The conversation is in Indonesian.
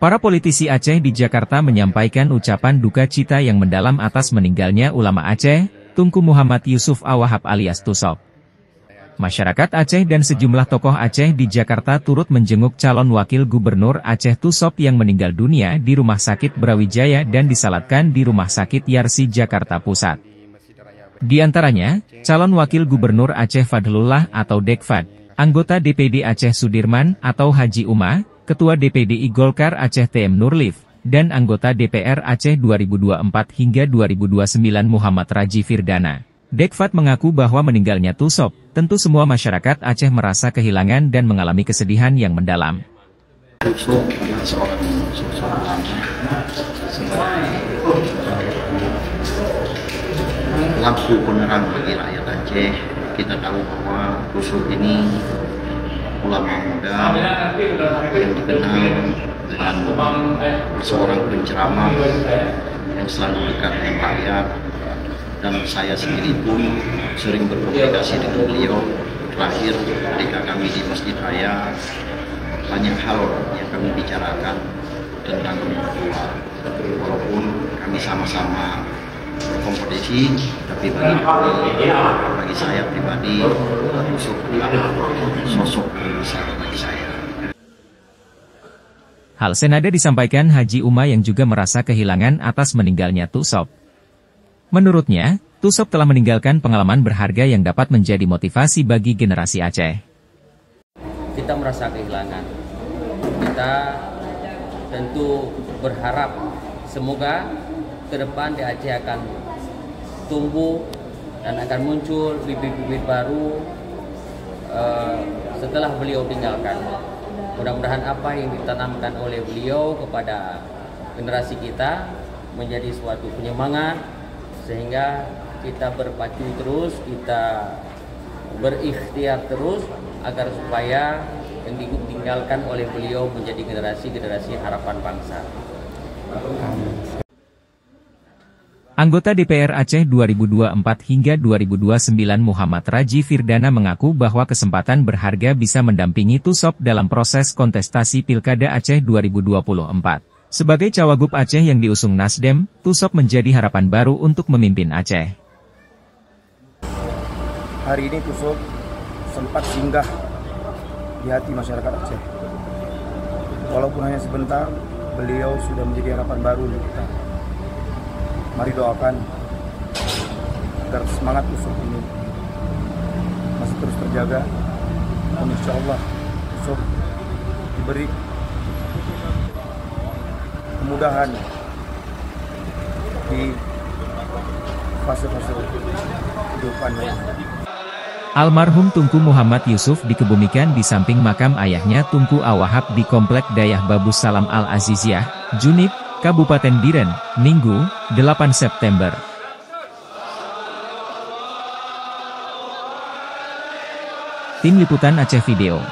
Para politisi Aceh di Jakarta menyampaikan ucapan duka cita yang mendalam atas meninggalnya ulama Aceh, Tunku Muhammad Yusuf Awahab alias Tusop. Masyarakat Aceh dan sejumlah tokoh Aceh di Jakarta turut menjenguk calon wakil gubernur Aceh Tusop yang meninggal dunia di Rumah Sakit Brawijaya dan disalatkan di Rumah Sakit Yarsi Jakarta Pusat. Di antaranya, calon wakil gubernur Aceh Fadlullah atau Dekfad, anggota DPD Aceh Sudirman atau Haji Uma, Ketua DPD Golkar Aceh TM Nurlif, dan anggota DPR Aceh 2024 hingga 2029 Muhammad Raji Firdana. Dekfad mengaku bahwa meninggalnya Tusop, tentu semua masyarakat Aceh merasa kehilangan dan mengalami kesedihan yang mendalam. Tusop adalah seorang lampu penerang bagi rakyat Aceh. Kita tahu bahwa Tusop ini ulama muda yang dikenal dengan seorang penceramah yang selalu dekat dengan rakyat, dan saya sendiri pun sering berkomunikasi dengan beliau. Terakhir ketika kami di Masjid Raya, banyak hal yang kami bicarakan tentang berdua. Walaupun kami sama-sama berkompetisi, tapi bagi saya pribadi, Tusop adalah sosok yang besar bagi saya. Hal senada disampaikan Haji Uma yang juga merasa kehilangan atas meninggalnya Tusop. Menurutnya, Tusop telah meninggalkan pengalaman berharga yang dapat menjadi motivasi bagi generasi Aceh. Kita merasa kehilangan. Kita tentu berharap semoga ke depan di Aceh akan tumbuh dan akan muncul bibit-bibit baru setelah beliau tinggalkan. Mudah-mudahan apa yang ditanamkan oleh beliau kepada generasi kita menjadi suatu penyemangat, sehingga kita berpacu terus, kita berikhtiar terus agar supaya yang ditinggalkan oleh beliau menjadi generasi-generasi harapan bangsa. Anggota DPR Aceh 2024 hingga 2029 Muhammad Raji Firdana mengaku bahwa kesempatan berharga bisa mendampingi Tusop dalam proses kontestasi Pilkada Aceh 2024. Sebagai cawagup Aceh yang diusung Nasdem, Tusop menjadi harapan baru untuk memimpin Aceh. Hari ini Tusop sempat singgah di hati masyarakat Aceh. Walaupun hanya sebentar, beliau sudah menjadi harapan baru untuk kita. Mari doakan agar semangat Tusop ini masih terus terjaga, dan insya Allah Tusop diberi kemudahan di fase-fase kehidupannya. Almarhum Tunku Muhammad Yusuf dikebumikan di samping makam ayahnya Tunku Awahab di Komplek Dayah Babus Salam Al-Aziziyah, Junib, Kabupaten Biren, Minggu, 8 September. Tim Liputan Aceh Video.